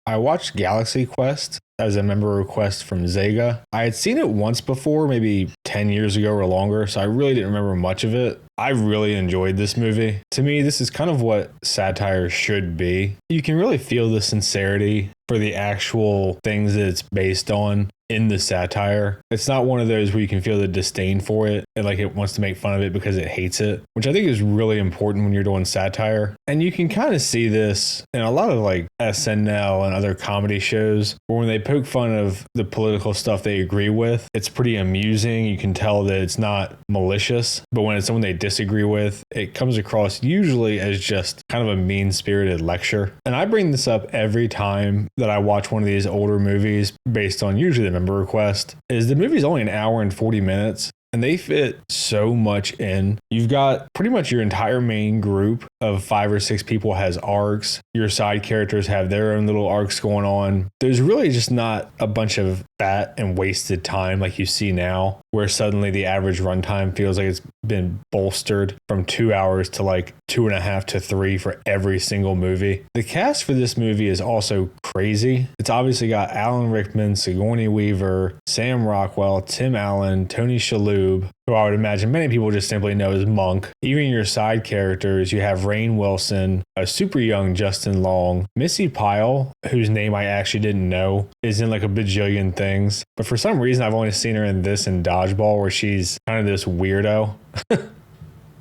I watched Galaxy Quest as a member request from Zega. I had seen it once before, maybe 10 years ago or longer, so I really didn't remember much of it. I really enjoyed this movie. To me, this is kind of what satire should be. You can really feel the sincerity for the actual things that it's based on in the satire. It's not one of those where you can feel the disdain for it and like it wants to make fun of it because it hates it, which I think is really important when you're doing satire. And you can kind of see this in a lot of like SNL and other comedy shows where when they poke fun of the political stuff they agree with, it's pretty amusing. You can tell that it's not malicious, but when it's someone they disagree with, it comes across usually as just kind of a mean-spirited lecture. And I bring this up every time that I watch one of these older movies based on usually the member request, is the movie's only an hour and 40 minutes. And they fit so much in. You've got pretty much your entire main group of 5 or 6 people has arcs. Your side characters have their own little arcs going on. There's really just not a bunch of fat and wasted time like you see now, where suddenly the average runtime feels like it's been bolstered from 2 hours to like 2.5 to 3 for every single movie. The cast for this movie is also crazy. It's obviously got Alan Rickman, Sigourney Weaver, Sam Rockwell, Tim Allen, Tony Shalhoub, who I would imagine many people just simply know as Monk. Even your side characters, you have Rainn Wilson, a super young Justin Long, Missy Pyle, whose name I actually didn't know, is in like a bajillion things. But for some reason, I've only seen her in this and Dodgeball, where she's kind of this weirdo.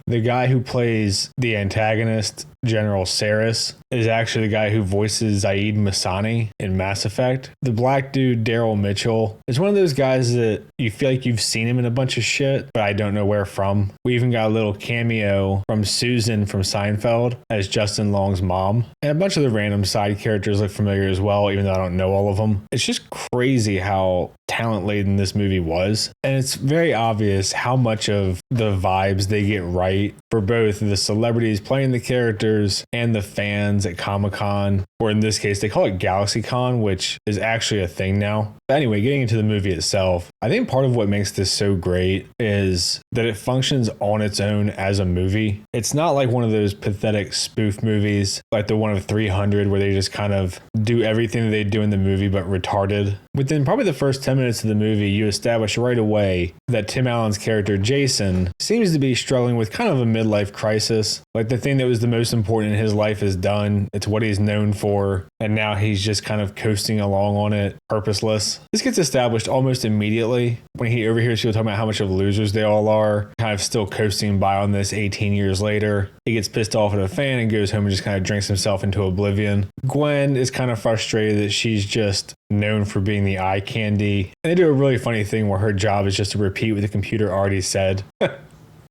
The guy who plays the antagonist, General Saris, is actually the guy who voices Zaid Masani in Mass Effect. The black dude, Daryl Mitchell, is one of those guys that you feel like you've seen him in a bunch of shit, but I don't know where from. We even got a little cameo from Susan from Seinfeld as Justin Long's mom. And a bunch of the random side characters look familiar as well, even though I don't know all of them. It's just crazy how talent-laden this movie was. And it's very obvious how much of the vibes they get right for both the celebrities playing the characters and the fans at Comic-Con, or in this case, they call it GalaxyCon, which is actually a thing now. But anyway, getting into the movie itself, I think part of what makes this so great is that it functions on its own as a movie. It's not like one of those pathetic spoof movies like the one of 300 where they just kind of do everything that they do in the movie but retarded. Within probably the first 10 minutes of the movie, you establish right away that Tim Allen's character, Jason, seems to be struggling with kind of a midlife crisis. Like the thing that was the most important in his life is done. It's what he's known for. And now he's just kind of coasting along on it, purposeless. This gets established almost immediately when he overhears people talking about how much of losers they all are, kind of still coasting by on this 18 years later. He gets pissed off at a fan and goes home and just kind of drinks himself into oblivion. Gwen is kind of frustrated that she's just known for being the eye candy. And they do a really funny thing where her job is just to repeat what the computer already said.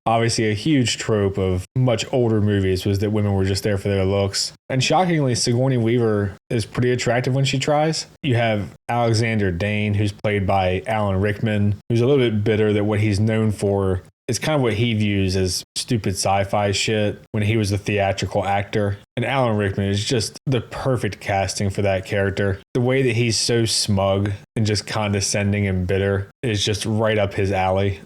Obviously, a huge trope of much older movies was that women were just there for their looks. And shockingly, Sigourney Weaver is pretty attractive when she tries. You have Alexander Dane, who's played by Alan Rickman, who's a little bit bitter that what he's known for is kind of what he views as stupid sci-fi shit when he was a theatrical actor. And Alan Rickman is just the perfect casting for that character. The way that he's so smug and just condescending and bitter is just right up his alley.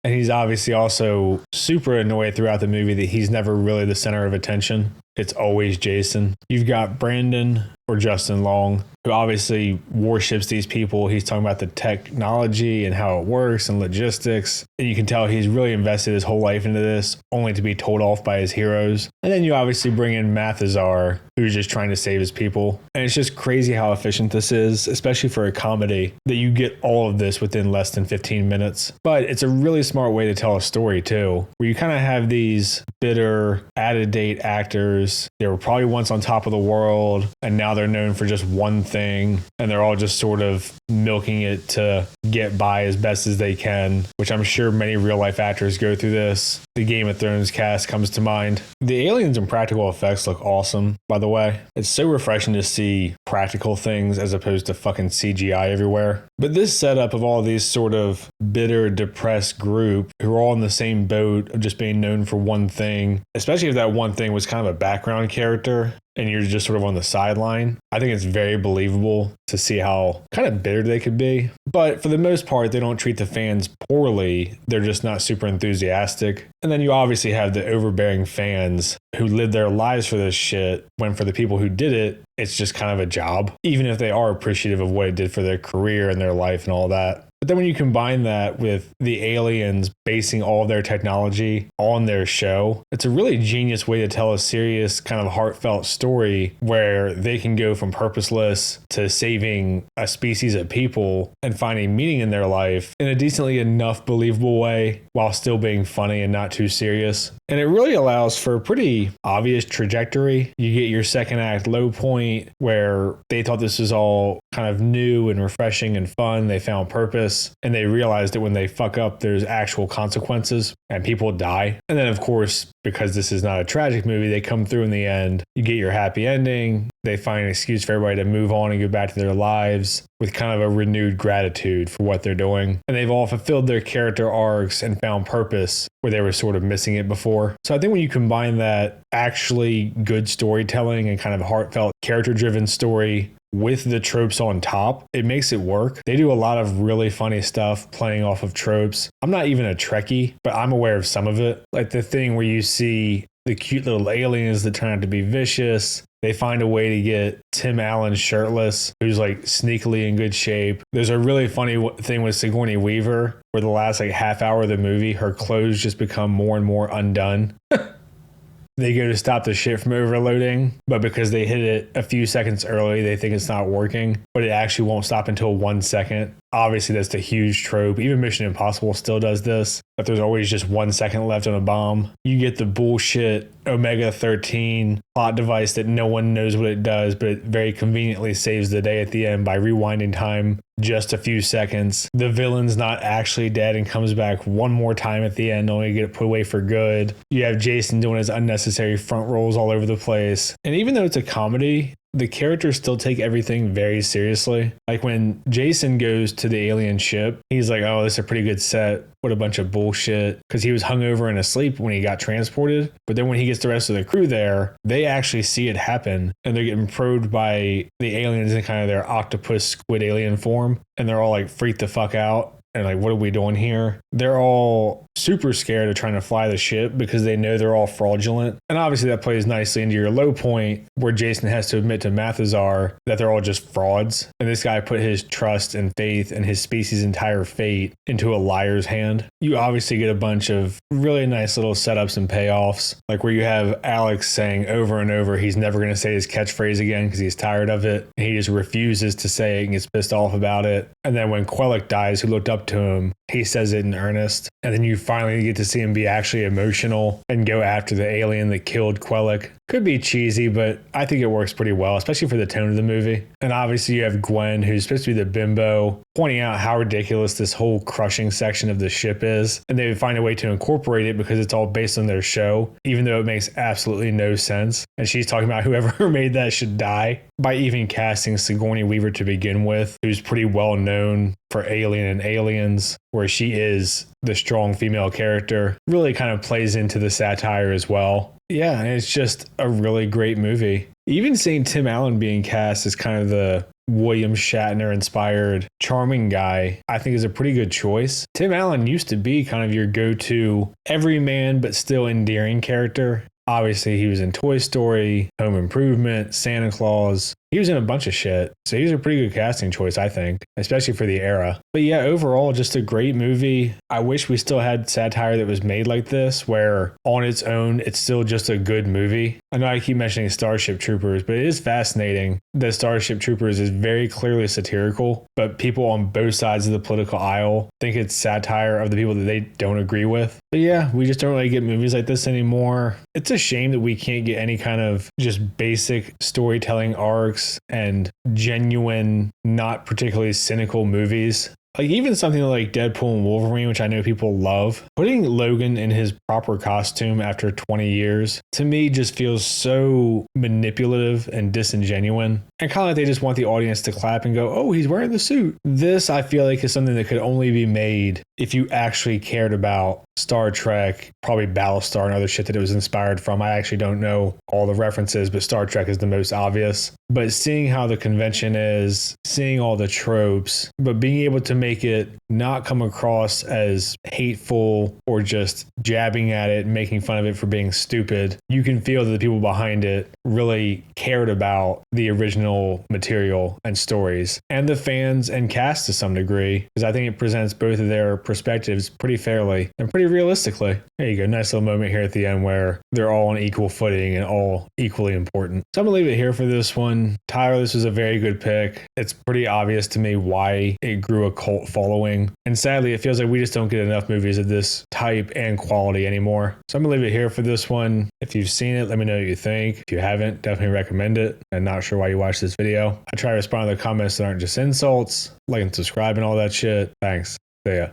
And he's obviously also super annoyed throughout the movie that he's never really the center of attention. It's always Jason. You've got Brandon, or Justin Long, who obviously worships these people. He's talking about the technology and how it works and logistics. And you can tell he's really invested his whole life into this, only to be told off by his heroes. And then you obviously bring in Mathazar, who's just trying to save his people. And it's just crazy how efficient this is, especially for a comedy, that you get all of this within less than 15 minutes. But it's a really smart way to tell a story too, where you kind of have these bitter, out-of-date actors. They were probably once on top of the world, and now they're known for just one thing, and they're all just sort of milking it to get by as best as they can, which I'm sure many real-life actors go through this. The Game of Thrones cast comes to mind. The aliens and practical effects look awesome, by the way. It's so refreshing to see practical things as opposed to fucking CGI everywhere. But this setup of all these sort of bitter, depressed group who are all in the same boat of just being known for one thing, especially if that one thing was kind of a background character and you're just sort of on the sideline, I think it's very believable to see how kind of bitter they could be. But for the most part, they don't treat the fans poorly. They're just not super enthusiastic. And then you obviously have the overbearing fans who live their lives for this shit, when for the people who did it, it's just kind of a job, even if they are appreciative of what it did for their career and their life and all that. But then when you combine that with the aliens basing all of their technology on their show, it's a really genius way to tell a serious kind of heartfelt story where they can go from purposeless to saving a species of people and finding meaning in their life in a decently enough believable way while still being funny and not too serious. And it really allows for a pretty obvious trajectory. You get your second act low point where they thought this was all kind of new and refreshing and fun. They found purpose and they realized that when they fuck up, there's actual consequences and people die. And then, of course, because this is not a tragic movie, they come through in the end. You get your happy ending. They find an excuse for everybody to move on and go back to their lives with kind of a renewed gratitude for what they're doing. And they've all fulfilled their character arcs and found purpose where they were sort of missing it before. So I think when you combine that actually good storytelling and kind of heartfelt character-driven story with the tropes on top, it makes it work. They do a lot of really funny stuff playing off of tropes. I'm not even a Trekkie, but I'm aware of some of it. Like the thing where you see the cute little aliens that turn out to be vicious. They find a way to get Tim Allen shirtless, who's like sneakily in good shape. There's a really funny thing with Sigourney Weaver where the last like half hour of the movie, her clothes just become more and more undone. They go to stop the ship from overloading, but because they hit it a few seconds early, they think it's not working, but it actually won't stop until 1 second. Obviously, that's the huge trope. Even Mission Impossible still does this, but there's always just 1 second left on a bomb. You get the bullshit Omega-13 plot device that no one knows what it does, but it very conveniently saves the day at the end by rewinding time just a few seconds. The villain's not actually dead and comes back one more time at the end, only to get put away for good. You have Jason doing his unnecessary front rolls all over the place. And even though it's a comedy, the characters still take everything very seriously. Like when Jason goes to the alien ship, he's like, oh, this is a pretty good set. What a bunch of bullshit. Because he was hungover and asleep when he got transported. But then when he gets the rest of the crew there, they actually see it happen. And they're getting probed by the aliens in kind of their octopus squid alien form. And they're all like freaked the fuck out. And like, what are we doing here? They're all super scared of trying to fly the ship because they know they're all fraudulent. And obviously that plays nicely into your low point where Jason has to admit to Mathazar that they're all just frauds. And this guy put his trust and faith and his species' entire fate into a liar's hand. You obviously get a bunch of really nice little setups and payoffs, like where you have Alex saying over and over he's never going to say his catchphrase again because he's tired of it. And he just refuses to say it and gets pissed off about it. And then when Quellic dies, who looked up to him, he says it in earnest. And then you finally get to see him be actually emotional and go after the alien that killed Quellic. Could be cheesy, but I think it works pretty well, especially for the tone of the movie. And obviously you have Gwen, who's supposed to be the bimbo, pointing out how ridiculous this whole crushing section of the ship is. And they would find a way to incorporate it because it's all based on their show, even though it makes absolutely no sense. And she's talking about whoever made that should die by even casting Sigourney Weaver to begin with, who's pretty well known for Alien and Aliens, where she is the strong female character. Really kind of plays into the satire as well. Yeah, and it's just a really great movie. Even seeing Tim Allen being cast as kind of the William Shatner inspired charming guy, I think is a pretty good choice. Tim Allen used to be kind of your go-to everyman but still endearing character. Obviously, he was in Toy Story, Home Improvement, Santa Claus. He was in a bunch of shit. So he's a pretty good casting choice, I think, especially for the era. But yeah, overall, just a great movie. I wish we still had satire that was made like this, where on its own, it's still just a good movie. I know I keep mentioning Starship Troopers, but it is fascinating that Starship Troopers is very clearly satirical, but people on both sides of the political aisle think it's satire of the people that they don't agree with. But yeah, we just don't really get movies like this anymore. It's a shame that we can't get any kind of just basic storytelling arcs and genuine, not particularly cynical movies. Like even something like Deadpool and Wolverine, which I know people love, putting Logan in his proper costume after 20 years, to me just feels so manipulative and disingenuous. And kind of like they just want the audience to clap and go, oh, he's wearing the suit. This, I feel like, is something that could only be made if you actually cared about Star Trek, probably Battlestar and other shit that it was inspired from. I actually don't know all the references, but Star Trek is the most obvious. But seeing how the convention is, seeing all the tropes, but being able to make it not come across as hateful or just jabbing at it, making fun of it for being stupid, you can feel that the people behind it really cared about the original material and stories, and the fans and cast to some degree, because I think it presents both of their perspectives pretty fairly and pretty realistically. There you go. Nice little moment here at the end where they're all on equal footing and all equally important. So I'm going to leave it here for this one. Tyler, this was a very good pick. It's pretty obvious to me why it grew a cult following. And sadly, it feels like we just don't get enough movies of this type and quality anymore. So I'm going to leave it here for this one. If you've seen it, let me know what you think. If you haven't, definitely recommend it. I'm not sure why you watched this video. I try to respond to the comments that aren't just insults. Like and subscribe and all that shit. Thanks. See ya.